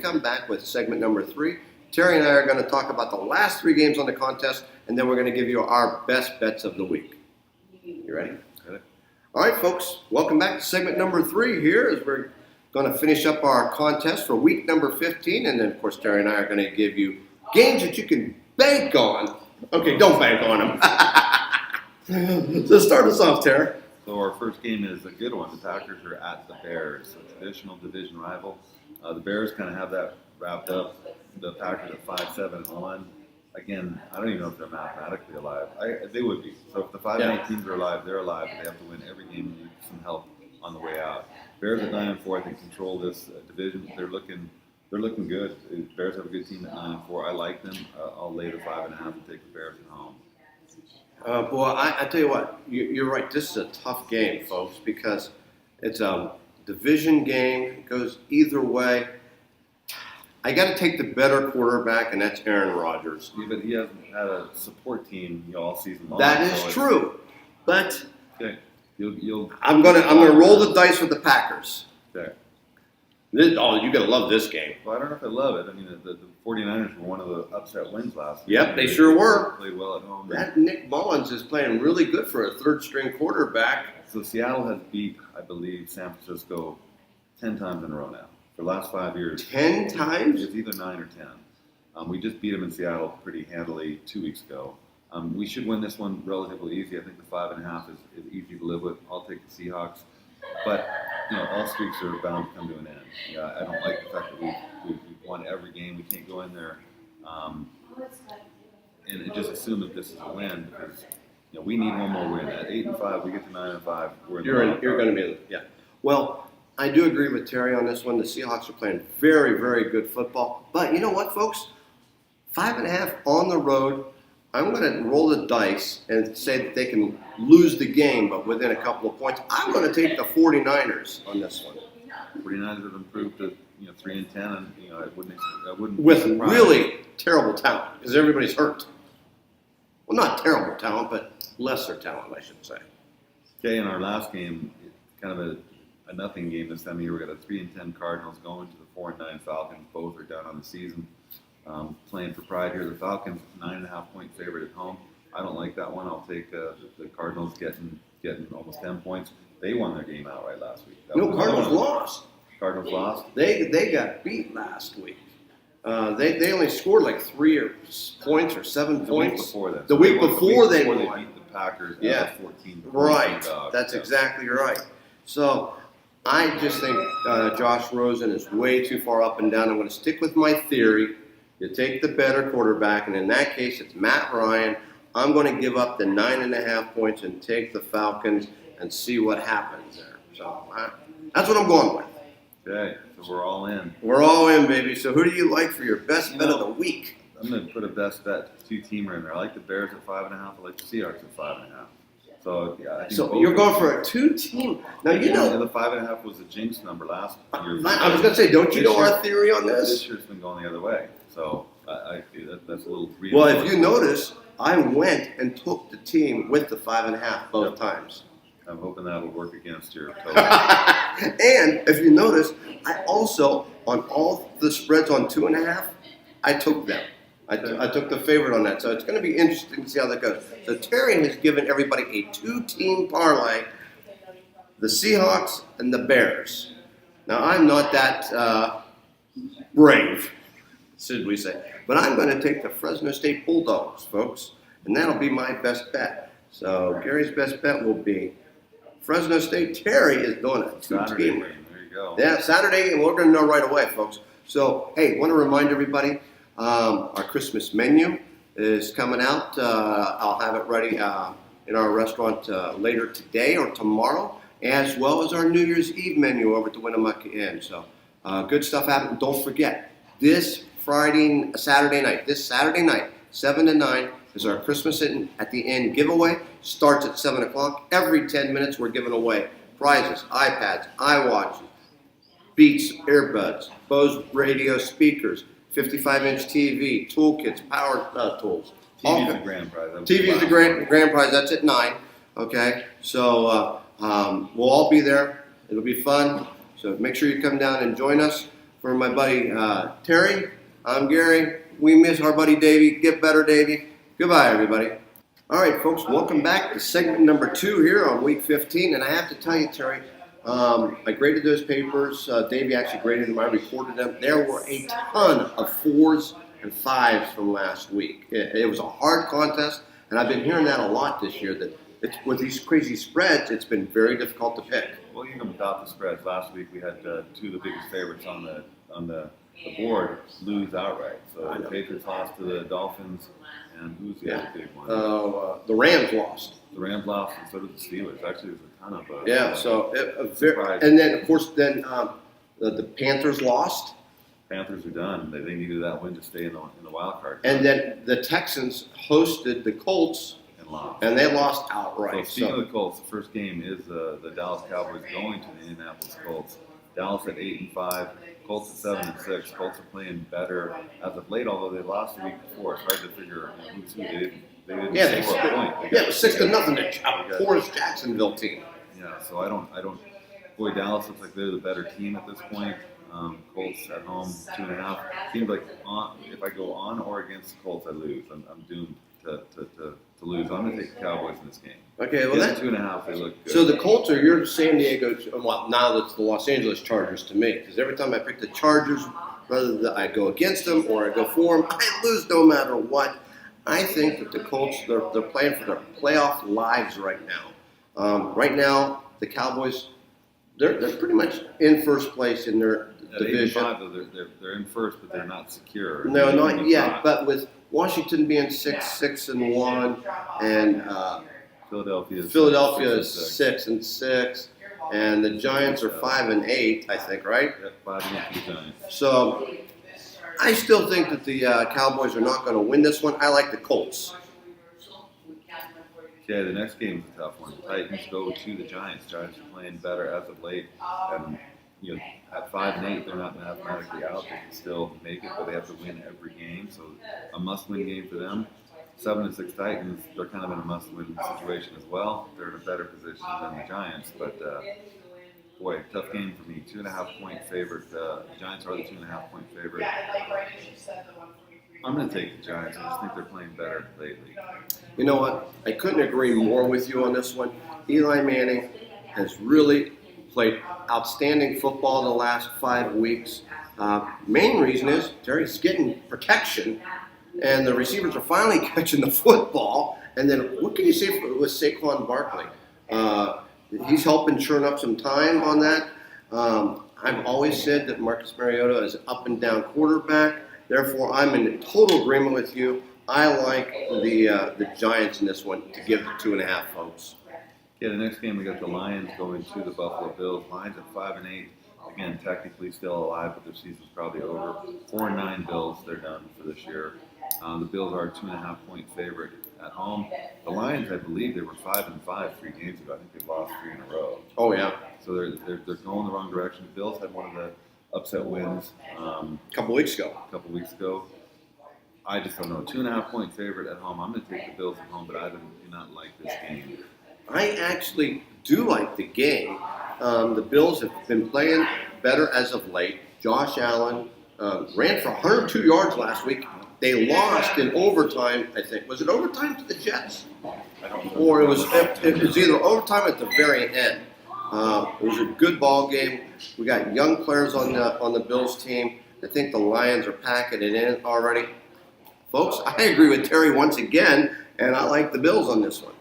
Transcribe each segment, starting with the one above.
come back with segment number 3. Terry and I are going to talk about the last 3 games on the contest, and then we're going to give you our best bets of the week. You ready? Good. All right, folks, welcome back to segment number 3 here as we're going to finish up our contest for week number 15, and then, of course, Terry and I are going to give you games that you can bank on. Okay, don't bank on them. So start us off, Terry. So our first game is a good one. The Packers are at the Bears, a traditional division rival. The Bears kind of have that wrapped up. The Packers at 5-7-1. Again, I don't even know if they're mathematically alive. They would be. So if the 5-8 teams are alive, they're alive. But they have to win every game and need some help on the way out. Bears at 9-4. I think control this division. They're looking good. The Bears have a good team at 9-4. I like them. I'll lay the 5.5 and take the Bears at home. Boy, I tell you what, you're right. This is a tough game, folks, because it's a division game. It goes either way. I got to take the better quarterback, and that's Aaron Rodgers. Yeah, but he hasn't had a support team all season long. That is true, but okay. I'm gonna roll the dice with the Packers. Okay. You're gonna love this game. Well, I don't know if I love it. I mean, the 49ers were one of the upset wins last week. Yep, they sure were. Played well at home. That Nick Mullins is playing really good for a third-string quarterback. So Seattle has beat, I believe, San Francisco 10 times in a row now. For the last 5 years. 10 times? It's either 9 or 10. We just beat them in Seattle pretty handily 2 weeks ago. We should win this one relatively easy. I think the 5.5 is easy to live with. I'll take the Seahawks. But, all streaks are bound to come to an end. Yeah, I don't like the fact that we've won every game. We can't go in there and just assume that this is a win because we need one more win. At 8-5, we get to 9-5. You're going to be yeah. Well, I do agree with Terry on this one. The Seahawks are playing very, very good football. But you know what, folks? 5.5 on the road. I'm going to roll the dice and say that they can lose the game, but within a couple of points. I'm going to take the 49ers on this one. 49ers have improved to 3-10, and I wouldn't with really terrible talent because everybody's hurt. Well, not terrible talent, but lesser talent, I should say. Okay, in our last game, kind of a nothing game this time of year. We got a 3-10 Cardinals going to the 4-9 Falcons. Both are down on the season. Playing for pride here. The Falcons 9.5-point favorite at home. I don't like that one. I'll take the Cardinals getting almost 10 points. They won their game outright last week. Cardinals lost. Cardinals lost. They got beat last week. They only scored like 3 points or 7 points. The week before they won. They beat the Packers. Yeah, 14. Right. That's exactly right. So I just think Josh Rosen is way too far up and down. I'm going to stick with my theory. You take the better quarterback, and in that case, it's Matt Ryan. I'm going to give up the 9.5 points and take the Falcons and see what happens there. So that's what I'm going with. Okay, so we're all in. We're all in, baby. So who do you like for your best bet of the week? I'm going to put a best bet 2-teamer in there. I like the Bears at 5.5. I like the Seahawks at 5.5. So I think you're going for a 2-team. Now the 5.5 was a jinx number last year. I was going to say, don't you know our theory on this? This year's been going the other way. So that's a little. Well, if you notice, I went and took the team with the 5.5 both times. I'm hoping that'll work against your total. And if you notice, I also on all the spreads on 2.5, I took them. I took the favorite on that, so it's going to be interesting to see how that goes. So Terry has given everybody a 2-team parlay, the Seahawks and the Bears. Now, I'm not that brave, should we say, but I'm going to take the Fresno State Bulldogs, folks, and that'll be my best bet. So Gary's best bet will be Fresno State. Terry is doing a 2-team. There you go. Yeah, Saturday, and we're going to know right away, folks. So, hey, want to remind everybody, our Christmas menu is coming out. I'll have it ready in our restaurant later today or tomorrow, as well as our New Year's Eve menu over at the Winnemucca Inn. So, good stuff happening. Don't forget, this Saturday night, 7 to 9, is our Christmas at the Inn giveaway. Starts at 7 o'clock. Every 10 minutes, we're giving away prizes, iPads, iWatches, Beats earbuds, Bose radio speakers, 55-inch TV, toolkits, power tools. TV's the grand prize. TV's the grand prize. That's at 9. Okay, so we'll all be there. It'll be fun. So make sure you come down and join us. For my buddy Terry, I'm Gary. We miss our buddy Davey. Get better, Davey. Goodbye, everybody. All right, folks, welcome back to segment number 2 here on week 15. And I have to tell you, Terry, I graded those papers. Davey actually graded them. I recorded them. There were a ton of 4s and 5s from last week. It was a hard contest, and I've been hearing that a lot this year, that with these crazy spreads, it's been very difficult to pick. Well, even without the spreads, last week we had 2 of the biggest favorites on the board lose outright. So the Patriots lost to the Dolphins, and who's the other big one? The Rams lost. The Rams lost, and so did the Steelers. Actually, there's a ton of and then of course the Panthers lost. Panthers are done. They needed that win to stay in the wild card. And then the Texans hosted the Colts. And they lost outright. So speaking of the Colts, the first game is the Dallas Cowboys going to the Indianapolis Colts. Dallas at 8-5, Colts at 7-6. Colts are playing better as of late, although they lost the week before. It's hard to figure who's who. They didn't score a point. It was 6-0 to poorest Jacksonville team. Yeah, so I don't. Boy, Dallas looks like they're the better team at this point. Colts at home 2.5. Seems like if I go on or against the Colts, I lose. I'm doomed to lose. I'm going to take the Cowboys in this game. Okay, well that's 2.5. They look good. So the Colts are your San Diego. Well, now that's the Los Angeles Chargers to me, because every time I pick the Chargers, whether I go against them or I go for them, I lose no matter what. I think that the Colts they're playing for their playoff lives right now. Right now, the Cowboys they're pretty much in first place in their division. At 8-5, they're in first, but they're not secure. No, not yet. But with Washington being 6-1, and Philadelphia is 6-6, and the Giants are 5-8, I think, right? Yeah, 5-8 for the Giants. So I still think that the Cowboys are not going to win this one. I like the Colts. Okay, the next game is a tough one. Titans go to the Giants. Giants are playing better as of late. And, at 5-8, they're not mathematically out. They can still make it, but they have to win every game. So a must-win game for them. 7-6 Titans, they're kind of in a must-win situation as well. They're in a better position than the Giants, but boy, tough game for me. 2.5-point favorite. The Giants are the 2.5-point favorite. I'm going to take the Giants. I just think they're playing better lately. You know what? I couldn't agree more with you on this one. Eli Manning has really played outstanding football the last 5 weeks. Main reason is Terry's getting protection, and the receivers are finally catching the football. And then what can you say with Saquon Barkley? He's helping churn up some time on that. I've always said that Marcus Mariota is an up-and-down quarterback. Therefore, I'm in total agreement with you. I like the Giants in this one to give the 2.5, folks. Yeah, the next game we got the Lions going to the Buffalo Bills. Lions at 5-8. Again, technically still alive, but their season's probably over. 4-9 Bills, they're done for this year. The Bills are a 2.5-point favorite at home. The Lions, I believe, they were 5-5 3 games ago. I think they've lost 3 in a row. Oh yeah. So they're going the wrong direction. The Bills had one of the upset wins a couple weeks ago. I just don't know. 2.5-point favorite at home. I'm going to take the Bills at home, but I do not like this game. I actually do like the game. The Bills have been playing better as of late. Josh Allen ran for 102 yards last week. They lost in overtime, I think. Was it overtime to the Jets? I don't know. Or it was either overtime at the very end. It was a good ball game. We got young players on the Bills team. I think the Lions are packing it in already. Folks, I agree with Terry once again, and I like the Bills on this one.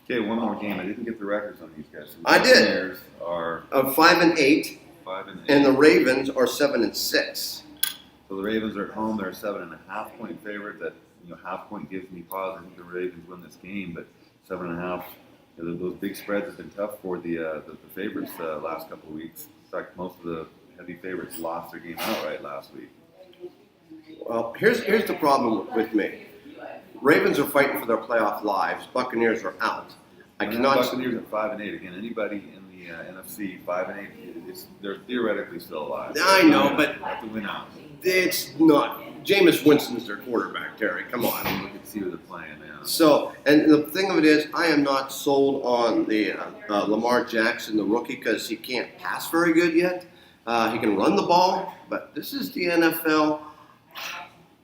Okay, one more game. I didn't get the records on these guys. So I did. Are 5-8, and the Ravens are 7-6. So the Ravens are at home. They're a 7.5-point favorite. That half point gives me pause. I think the Ravens win this game, but 7.5. Those big spreads have been tough for the favorites last couple of weeks. In fact, most of the heavy favorites lost their game outright last week. Well, here's the problem with me. Ravens are fighting for their playoff lives. Buccaneers are out. Buccaneers at 5-8. Again, anybody in the NFC 5-8, they're theoretically still alive. I know, but they have to win out. It's not. Jameis Winston's their quarterback, Terry. Come on. We can see who they're playing now. So, and the thing of it is, I am not sold on the Lamar Jackson, the rookie, because he can't pass very good yet. He can run the ball, but this is the NFL.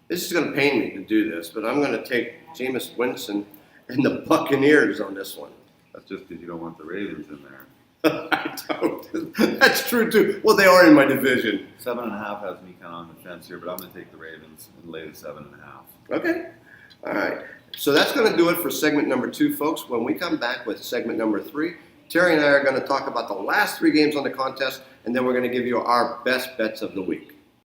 This is going to pain me to do this, but I'm going to take Jameis Winston and the Buccaneers on this one. That's just because you don't want the Ravens in there. I don't. That's true too. Well, they are in my division. 7.5 has me kind of on the fence here, but I'm going to take the Ravens and lay the 7.5. Okay. All right. So that's going to do it for segment number 2, folks. When we come back with segment number 3, Terry and I are going to talk about the last 3 games on the contest, and then we're going to give you our best bets of the week.